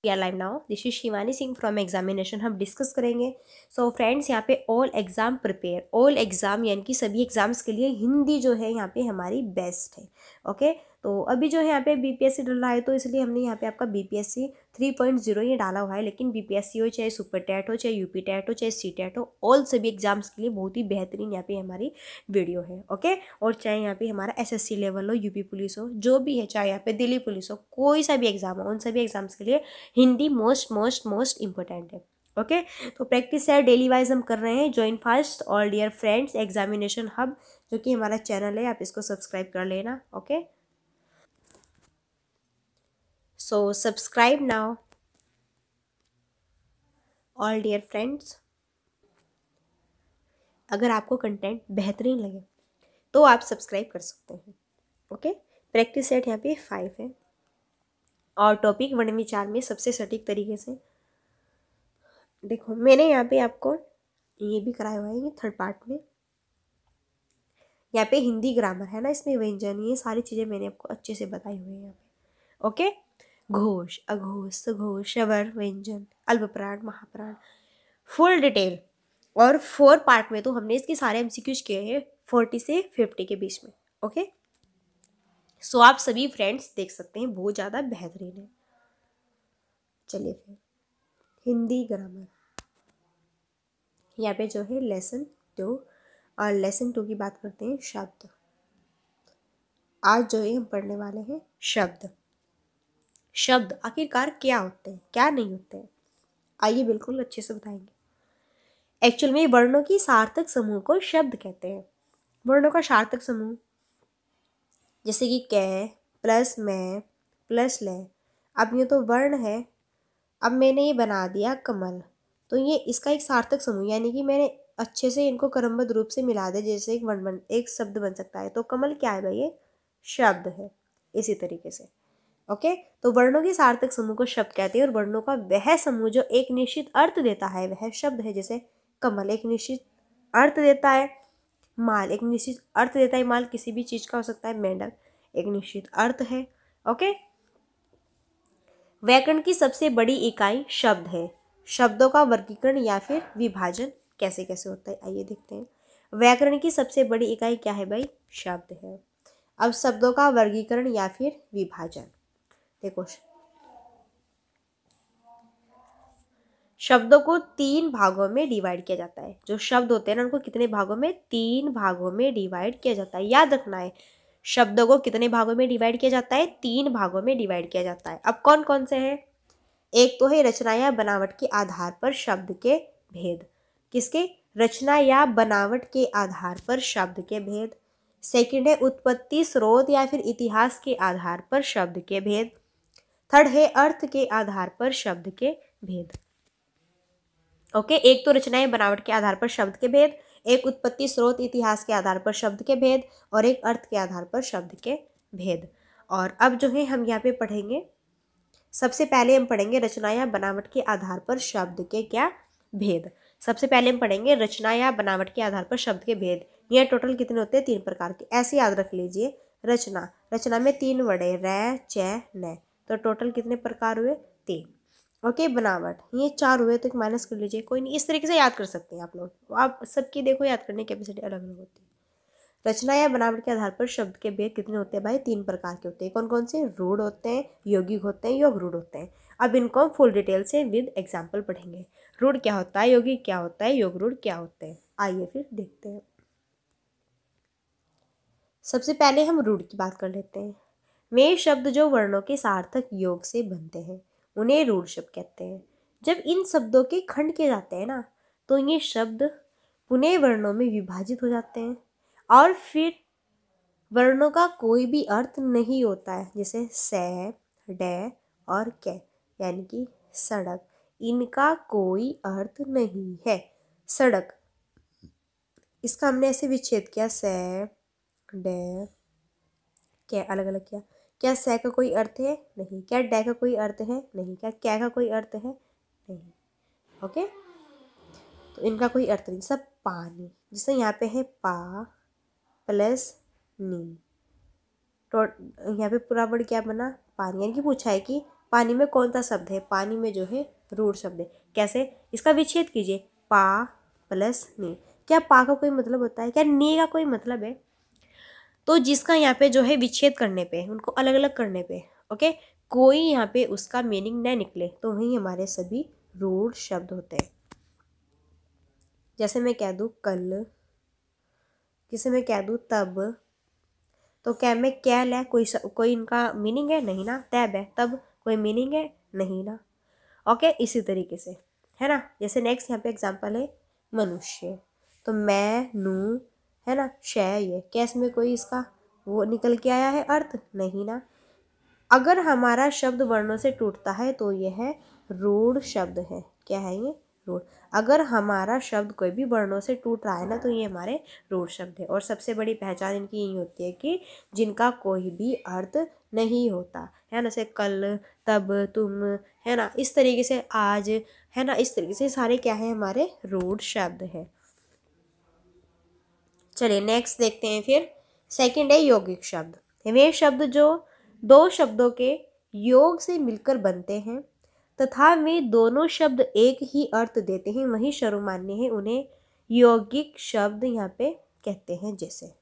We are live now. This is Shivani Singh from examination. हम discuss करेंगे। So friends, यहाँ पे all exam prepare, all exam यानी कि सभी एग्जाम्स के लिए हिंदी जो है यहाँ पे हमारी बेस्ट है। ओके, तो अभी जो है यहाँ पे बीपीएससी डल रहा है, तो इसलिए हमने यहाँ पे आपका बीपीएससी 3.0 ये डाला हुआ है। लेकिन बीपीएससी हो, चाहे सुपर टेट हो, चाहे यूपी टेट हो, चाहे सी टेट हो, ऑल सभी एग्जाम्स के लिए बहुत ही बेहतरीन यहाँ पे हमारी वीडियो है। ओके, और चाहे यहाँ पे हमारा एसएससी लेवल हो, यूपी पुलिस हो, जो भी है, चाहे यहाँ पे दिल्ली पुलिस हो, कोई सा भी एग्जाम हो, उन सभी एग्जाम्स के लिए Hindi most most most important है। ओके, तो प्रैक्टिस है डेली वाइज हम कर रहे हैं। Join fast all dear friends examination hub, जो कि हमारा चैनल है, आप इसको सब्सक्राइब कर लेना। Okay, so subscribe now all dear friends. अगर आपको कंटेंट बेहतरीन लगे तो आप सब्सक्राइब कर सकते हैं। ओके, प्रैक्टिस सेट यहाँ पे 5 है और टॉपिक 1 में 4 में सबसे सटीक तरीके से देखो। मैंने यहाँ पे आपको ये भी कराया हुआ है, ये थर्ड पार्ट में। यहाँ पे हिंदी ग्रामर है ना, इसमें व्यंजन, ये सारी चीज़ें मैंने आपको अच्छे से बताई हुई है यहाँ पे। ओके, घोष, अघोष, सघोष, स्वर, व्यंजन, अल्पप्राण, महाप्राण, फुल डिटेल। और 4 पार्ट में तो हमने इसके सारे एमसीक्यूज किए हैं 40 से 50 के बीच में। ओके, सो आप सभी फ्रेंड्स देख सकते हैं, बहुत ज़्यादा बेहतरीन है। चलिए फिर हिंदी ग्रामर, यहाँ पे जो है लेसन 2, और लेसन 2 की बात करते हैं शब्द। आज जो है हम पढ़ने वाले हैं शब्द। शब्द आखिरकार क्या होते हैं, क्या नहीं होते हैं, आइए बिल्कुल अच्छे से बताएंगे। एक्चुअल में वर्णों की सार्थक समूह को शब्द कहते हैं। वर्णों का सार्थक समूह, जैसे कि कै प्लस मैं प्लस ले। अब ये तो वर्ण है, अब मैंने ये बना दिया कमल, तो ये इसका एक सार्थक समूह, यानी कि मैंने अच्छे से इनको क्रमबद्ध रूप से मिला दिया, जैसे एक वर्ण बन एक शब्द बन सकता है। तो कमल क्या है भाई, ये शब्द है। इसी तरीके से ओके, तो वर्णों के सार्थक समूह को शब्द कहते हैं, और वर्णों का वह समूह जो एक निश्चित अर्थ देता है वह शब्द है। जैसे कमल एक निश्चित अर्थ देता है, माल एक निश्चित अर्थ देता है, माल किसी भी चीज का हो सकता है, मेंढक एक निश्चित अर्थ है। ओके, व्याकरण की सबसे बड़ी इकाई शब्द है। शब्दों का वर्गीकरण या फिर विभाजन कैसे कैसे होता है, आइए देखते हैं। व्याकरण की सबसे बड़ी इकाई क्या है भाई, शब्द है। अब शब्दों का वर्गीकरण या फिर विभाजन देखो। शब्दों को 3 भागों में डिवाइड किया जाता है। जो शब्द होते हैं ना, उनको कितने भागों में, 3 भागों में डिवाइड किया जाता है। याद रखना है, शब्दों को कितने भागों में डिवाइड किया जाता है, 3 भागों में डिवाइड किया जाता है। अब कौन कौन से हैं, एक तो है रचना या बनावट के आधार पर शब्द के भेद। किसके, रचना या बनावट के आधार पर शब्द के भेद। सेकंड है उत्पत्ति, स्रोत या फिर इतिहास के आधार पर शब्द के भेद। थर्ड है अर्थ के आधार पर शब्द के भेद। ओके, एक तो रचना या बनावट के आधार पर शब्द के भेद, एक उत्पत्ति, स्रोत, इतिहास के आधार पर शब्द के भेद, और एक अर्थ के आधार पर शब्द के भेद। और अब जो है हम यहाँ पे पढ़ेंगे, सबसे पहले हम पढ़ेंगे रचना या बनावट के आधार पर शब्द के क्या भेद। सबसे पहले हम पढ़ेंगे रचना या बनावट के आधार पर शब्द के भेद। ये टोटल कितने होते हैं, 3 प्रकार के, ऐसे याद रख लीजिए। रचना, रचना में 3 वर्ड है, रै च न, तो टोटल कितने प्रकार हुए, 3। ओके, बनावट ये 4 हुए, तो एक माइनस कर लीजिए, कोई नहीं, इस तरीके से याद कर सकते हैं आप लोग। आप सबकी देखो याद करने की कैपेसिटी अलग अलग होती है। रचना या बनावट के आधार पर शब्द के भेद कितने होते हैं भाई, 3 प्रकार के होते हैं। कौन कौन से, रूढ़ होते हैं, यौगिक होते हैं, योग रूढ़ होते हैं। अब इनको हम फुल डिटेल से विद एग्जाम्पल पढ़ेंगे। रूढ़ क्या होता है, यौगिक क्या होता है, योग रूढ़ क्या होते हैं, आइए फिर देखते हैं। सबसे पहले हम रूढ़ की बात कर लेते हैं। वे शब्द जो वर्णों के सार्थक योग से बनते हैं उन्हें रूढ़ शब्द कहते हैं। जब इन शब्दों के खंड किए जाते हैं ना, तो ये शब्द पुनः वर्णों में विभाजित हो जाते हैं, और फिर वर्णों का कोई भी अर्थ नहीं होता है। जैसे से, डे और के, यानी कि सड़क, इनका कोई अर्थ नहीं है। सड़क, इसका हमने ऐसे विच्छेद किया, से डे के अलग अलग किया। क्या से का कोई अर्थ है, नहीं। क्या डे का कोई अर्थ है, नहीं। क्या कै का कोई अर्थ है, नहीं। ओके, तो इनका कोई अर्थ नहीं। सब पानी, जैसे यहाँ पे है पा प्लस नी, तो यहाँ पे पूरा वर्ड क्या बना, पानी, यानी कि पूछा है कि पानी में कौन सा शब्द है, पानी में जो है रूढ़ शब्द है। कैसे, इसका विच्छेद कीजिए, पा प्लस नी। क्या पा का कोई मतलब होता है, क्या नी का कोई मतलब है? तो जिसका यहाँ पे जो है विच्छेद करने पे, उनको अलग अलग करने पे, ओके, कोई यहाँ पे उसका मीनिंग न निकले, तो वही हमारे सभी रूढ़ शब्द होते हैं। जैसे मैं कह दूँ कल, किसे मैं कह दूँ तब, तो क्या में क्या है, कोई इनका मीनिंग है नहीं ना। तब है, तब कोई मीनिंग है नहीं ना। ओके, इसी तरीके से, है ना। जैसे नेक्स्ट यहाँ पे एग्जांपल है मनुष्य, तो मैं नू, है ना, शय, ये क्या इसमें कोई इसका वो निकल के आया है अर्थ नहीं ना। अगर हमारा शब्द वर्णों से टूटता है तो यह है रूढ़ शब्द है। क्या है ये, रूढ़। अगर हमारा शब्द कोई भी वर्णों से टूट रहा है ना, तो ये हमारे रूढ़ शब्द है। और सबसे बड़ी पहचान इनकी यही होती है कि जिनका कोई भी अर्थ नहीं होता है ना, जैसे कल, तब, तुम, है ना, इस तरीके से आज, है ना, इस तरीके से सारे क्या है हमारे रूढ़ शब्द है। चलिए नेक्स्ट देखते हैं फिर। सेकंड है यौगिक शब्द। वे शब्द जो दो शब्दों के योग से मिलकर बनते हैं तथा वे दोनों शब्द एक ही अर्थ देते हैं, वही सर्वमान्य है, उन्हें यौगिक शब्द यहाँ पे कहते हैं। जैसे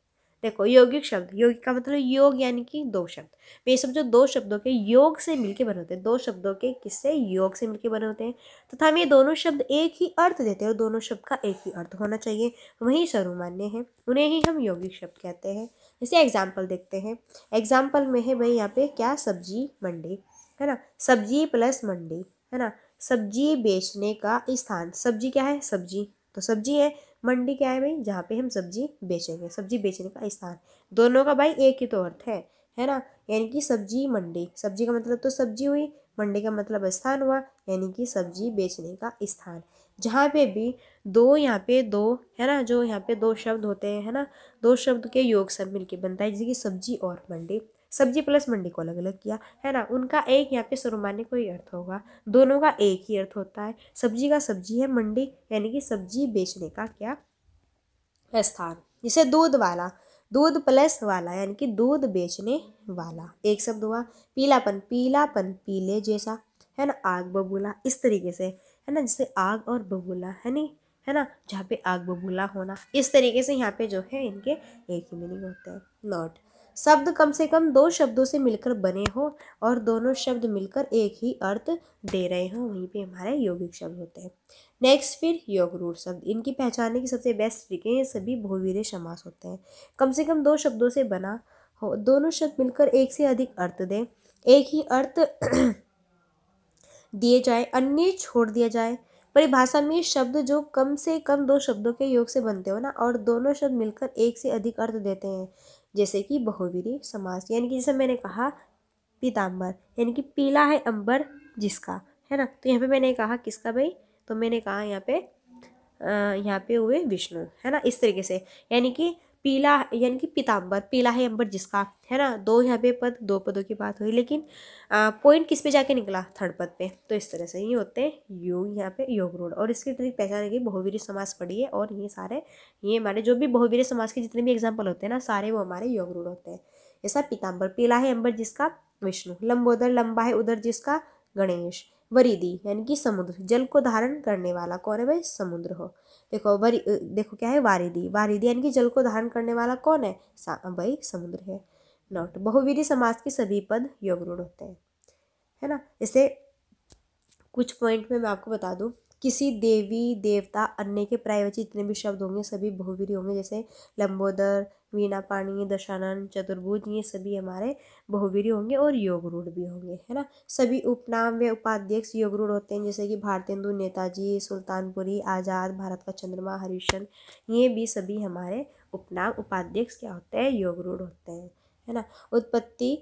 देखो, यौगिक शब्द, यौगिक का मतलब योग यानी कि दो शब्द। वे सब जो दो शब्दों के योग से मिलके बने होते हैं, दो शब्दों के किससे, योग से मिलके बने होते हैं, तथा ये दोनों शब्द एक ही अर्थ देते हैं, और दोनों शब्द का एक ही अर्थ होना चाहिए, वही सर्वमान्य है, उन्हें ही हम यौगिक शब्द कहते हैं। जैसे एग्जाम्पल देखते हैं। एग्जाम्पल में है भाई यहाँ पे क्या, सब्जी मंडी, है ना, सब्जी प्लस मंडी, है ना, सब्जी बेचने का स्थान। सब्जी क्या है, सब्जी, तो सब्जी है। मंडी क्या है भाई, जहाँ पे हम सब्जी बेचेंगे, सब्जी बेचने का स्थान। दोनों का भाई एक ही तो अर्थ है ना। यानी कि सब्जी मंडी, सब्जी का मतलब तो सब्जी हुई, मंडी का मतलब स्थान हुआ, यानी कि सब्जी बेचने का स्थान। जहाँ पे भी दो, यहाँ पे दो, है ना, जो यहाँ पे दो शब्द होते हैं, है ना, दो शब्द के योग सब मिलके बनता है, जैसे कि सब्जी और मंडी। सब्जी प्लस मंडी को अलग अलग किया, है ना, उनका एक यहाँ पे सर्वमान्य कोई अर्थ होगा, दोनों का एक ही अर्थ होता है। सब्जी का सब्जी है, मंडी यानी कि सब्जी बेचने का क्या, स्थान। जैसे दूध वाला, दूध प्लस वाला यानी कि दूध बेचने वाला, एक शब्द हुआ। पीलापन, पीलापन पीले जैसा, है ना, आग बबूला, इस तरीके से, है ना, जैसे आग और बबूला, है नहीं, है ना, जहाँ पे आग बबूला होना, इस तरीके से यहाँ पे जो है इनके एक ही मीनिंग होते हैं। नोट, शब्द कम से कम दो शब्दों से मिलकर बने हो और दोनों शब्द मिलकर एक ही अर्थ दे रहे हो, वहीं पे हमारे यौगिक शब्द होते हैं। नेक्स्ट फिर योग रूढ़ शब्द। इनकी पहचानने की सबसे बेस्ट तरीके हैं, सभी बहुवीर्य समास होते हैं। कम से कम दो शब्दों से बना हो, दोनों शब्द मिलकर एक से अधिक अर्थ दें, एक ही अर्थ दिए जाए, अन्य छोड़ दिया जाए। परिभाषा में शब्द जो कम से कम दो शब्दों के योग से बनते हो ना, और दोनों शब्द मिलकर एक से अधिक अर्थ देते हैं, जैसे कि बहुवीर्य समास। यानी कि जैसे मैंने कहा पीताम्बर, यानी कि पीला है अंबर जिसका, है ना, तो यहाँ पे मैंने कहा किसका भाई, तो मैंने कहा यहाँ पे हुए विष्णु, है ना, इस तरीके से। यानी कि पीला यानी कि पीताम्बर, पीला है अंबर जिसका, है ना, दो यहाँ पे पद, दो पदों की बात हुई, लेकिन पॉइंट किस पे जाके निकला, थर्ड पद पे। तो इस तरह से ये होते हैं योग, यहाँ पे योग रूढ़। और इसकी ट्रिक पहचान की बहुवीर्य समास पढ़ी है, और ये सारे, ये हमारे जो भी बहुवीर्य समास के जितने भी एग्जाम्पल होते हैं ना, सारे वो हमारे योग रूढ़ होते हैं। जैसा पीताम्बर, पीला है अंबर जिसका, विष्णु। लंबोदर, लंबा है उदर जिसका, गणेश। वरिदी यानी कि समुद्र, जल को धारण करने वाला कौन है भाई, समुद्र हो। देखो देखो क्या है, वारिदी, वारिदी यानी कि जल को धारण करने वाला कौन है, भाई समुद्र है। नोट, बहुवीर्य समास के सभी पद योग रूढ़ होते हैं, है ना। जैसे कुछ पॉइंट में मैं आपको बता दूं, किसी देवी देवता अन्य के पर्यायवाची जितने भी शब्द होंगे सभी बहुवीर्य होंगे, जैसे लंबोदर, वीणा पाणी, दशानन, चतुर्भुज, ये सभी हमारे बहुवीर्य होंगे और योग रूढ़ भी होंगे, है ना। सभी उपनाम व उपाध्यक्ष योग रूढ़ होते हैं, जैसे कि भारतेंदु, नेताजी, सुल्तानपुरी, आज़ाद, भारत का चंद्रमा, हरिश्चंद्र, ये भी सभी हमारे उपनाम उपाध्यक्ष क्या होते हैं, योग रूढ़ होते हैं, है ना। उत्पत्ति,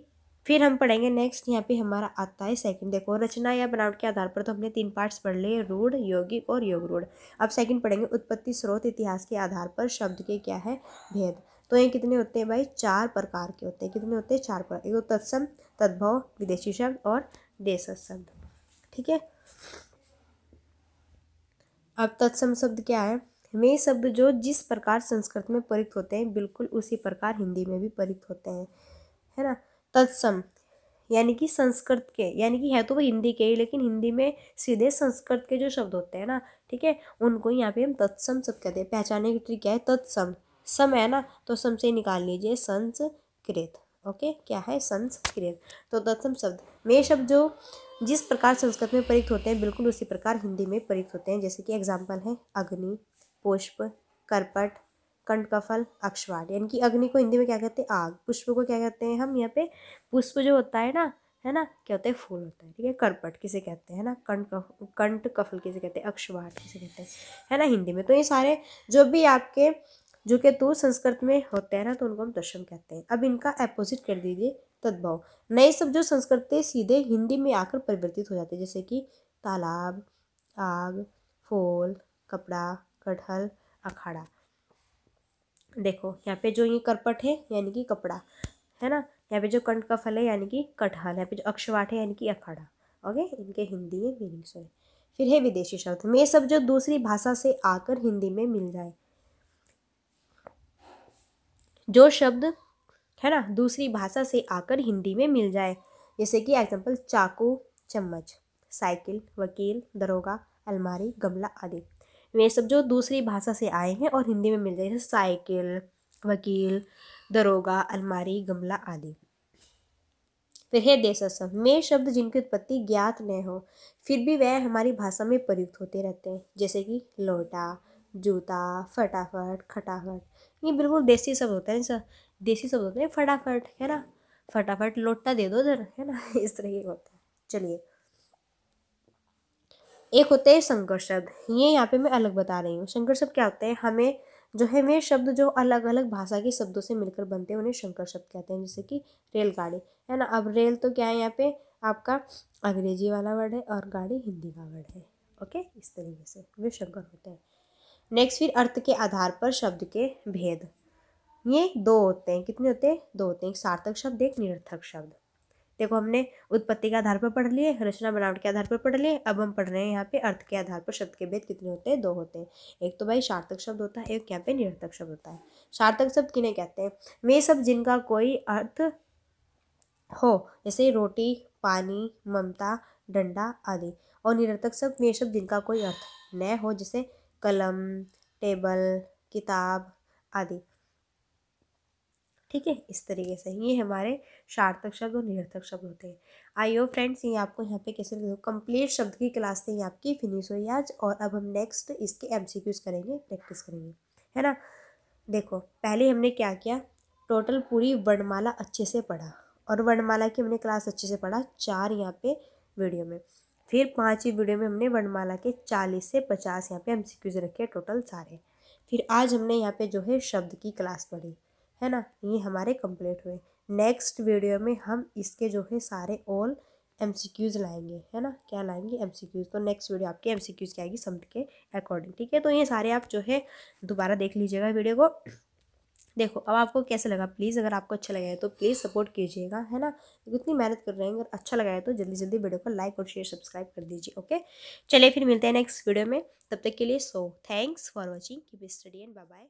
फिर हम पढ़ेंगे नेक्स्ट, यहाँ पे हमारा आता है सेकंड। देखो, रचना या बनावट के आधार पर तो हमने 3 पार्ट्स पढ़ लिए, रूढ़, यौगिक और योग रूढ़। अब सेकंड पढ़ेंगे उत्पत्ति, स्रोत, इतिहास के आधार पर शब्द के क्या है भेद। तो ये कितने होते हैं भाई, 4 प्रकार के होते हैं। कितने होते हैं, 4 प्रकार। एक तो तत्सम, तद्भव, विदेशी शब्द और देशज शब्द, ठीक है। अब तत्सम शब्द क्या है, वे शब्द जो जिस प्रकार संस्कृत में प्रयुक्त होते हैं बिल्कुल उसी प्रकार हिंदी में भी प्रयुक्त होते हैं, है ना। तत्सम यानी कि संस्कृत के, यानी कि है तो वो हिंदी के ही, लेकिन हिंदी में सीधे संस्कृत के जो शब्द होते हैं ना, ठीक है, उनको यहाँ पे हम तत्सम शब्द कहते हैं। पहचानने की ट्रिक क्या है, तत्सम, सम है ना तो सम से निकाल लीजिए संस्कृत। ओके, क्या है, संस्कृत। तो तत्सम शब्द में शब्द जो जिस प्रकार संस्कृत में प्रयुक्त होते हैं बिल्कुल उसी प्रकार हिंदी में प्रयुक्त होते हैं। जैसे कि एग्जाम्पल है अग्नि, पुष्प, करपट, कंठकफल, अक्षवाट। यानी कि अग्नि को हिंदी में क्या कहते हैं, आग। पुष्प को क्या कहते हैं हम यहाँ पे, पुष्प जो होता है ना, है ना, क्या होता है, फूल होता है, ठीक है। करपट किसे कहते हैं ना, कंठकफल किसे कहते हैं, अक्षवाट किसे कहते हैं, है ना, हिंदी में। तो ये सारे जो भी आपके जो के तू संस्कृत में होते हैं ना, तो उनको हम तत्सम कहते हैं। अब इनका अपोजिट कर दीजिए, तद्भव। नए शब्द जो संस्कृत से सीधे हिंदी में आकर परिवर्तित हो जाते हैं, जैसे कि तालाब, आग, फूल, कपड़ा, कटहल, अखाड़ा। देखो यहाँ पे जो ये करपट है यानी कि कपड़ा, है ना, यहाँ पे जो कंठ का फल है यानी कि कटहल, यहाँ पे जो अक्षवाट है यानी कि अखाड़ा। ओके, इनके हिंदी है मीनिंग से। फिर है विदेशी शब्द में शब्द जो दूसरी भाषा से आकर हिंदी में मिल जाए। जो शब्द है ना दूसरी भाषा से आकर हिंदी में मिल जाए, जैसे कि एग्जाम्पल चाकू, चम्मच, साइकिल, वकील, दरोगा, अलमारी, गमला आदि। ये सब जो दूसरी भाषा से आए हैं और हिंदी में मिल जाए, जैसे साइकिल, वकील, दरोगा, अलमारी, गमला आदि। फिर है देशज में शब्द जिनकी उत्पत्ति ज्ञात न हो फिर भी वह हमारी भाषा में प्रयुक्त होते रहते हैं, जैसे कि लोटा, जूता, फटाफट, खटाखट। ये बिल्कुल देसी शब्द होते हैं, सर देसी शब्द होते हैं। फटाफट, है ना, फटाफट लोटा दे दो उधर, है ना इस तरह के होते हैं। चलिए, एक होते हैं संकर शब्द, ये यहाँ पे मैं अलग बता रही हूँ। संकर शब्द क्या होते हैं, हमें जो है वे शब्द जो अलग अलग भाषा के शब्दों से मिलकर बनते हैं उन्हें संकर शब्द कहते हैं। जैसे कि रेलगाड़ी, है ना, अब रेल तो क्या है यहाँ पे आपका अंग्रेजी वाला वर्ड है और गाड़ी हिंदी का वर्ड है। ओके, इस तरीके से वे संकर होते हैं। नेक्स्ट, फिर अर्थ के आधार पर शब्द के भेद, ये दो होते हैं। कितने होते हैं, दो होते हैं, एक सार्थक शब्द, एक निरर्थक शब्द। देखो हमने उत्पत्ति के आधार पर पढ़ लिए, रचना बनावट के आधार पर पढ़ लिए, अब हम पढ़ रहे हैं यहाँ पे अर्थ के आधार पर शब्द के भेद कितने होते हैं, दो होते हैं। एक तो भाई सार्थक शब्द होता है, एक यहाँ पे निरर्थक शब्द होता है। सार्थक शब्द किन्हें कहते हैं, वे सब जिनका कोई अर्थ हो, जैसे रोटी, पानी, ममता, डंडा आदि। और निरर्थक शब्द वे शब्द जिनका कोई अर्थ न हो, जैसे कलम, टेबल, किताब आदि। ठीक है, इस तरीके से ये हमारे सार्थक शब्द और निरर्थक शब्द होते हैं। आई होप फ्रेंड्स ये आपको यहाँ पे कैसे लगे। कंप्लीट शब्द की क्लास से आपकी फिनिश हुई आज, और अब हम नेक्स्ट इसके एमसीक्यूज करेंगे, प्रैक्टिस करेंगे, है ना। देखो पहले हमने क्या किया, टोटल पूरी वर्णमाला अच्छे से पढ़ा, और वर्णमाला की हमने क्लास अच्छे से पढ़ा 4 यहाँ पे वीडियो में। फिर 5वीं वीडियो में हमने वर्णमाला के 40 से 50 यहाँ पे एमसीक्यूज रखे टोटल सारे। फिर आज हमने यहाँ पे जो है शब्द की क्लास पढ़ी, है ना, ये हमारे कंप्लीट हुए। नेक्स्ट वीडियो में हम इसके जो है सारे ऑल एमसीक्यूज लाएंगे, है ना, क्या लाएंगे, एमसीक्यूज। तो नेक्स्ट वीडियो आपकी एमसीक्यूज की आएगी शब्द के अकॉर्डिंग, ठीक है। तो ये सारे आप जो है दोबारा देख लीजिएगा वीडियो को। देखो अब आपको कैसा लगा, प्लीज़ अगर आपको अच्छा लगा है तो प्लीज़ सपोर्ट कीजिएगा, है ना, इतनी मेहनत कर रहे हैं। अगर अच्छा लगा है तो जल्दी जल्दी वीडियो को लाइक और शेयर सब्सक्राइब कर दीजिए। ओके, चलिए फिर मिलते हैं नेक्स्ट वीडियो में, तब तक के लिए so thanks for watching, keep study and bye bye.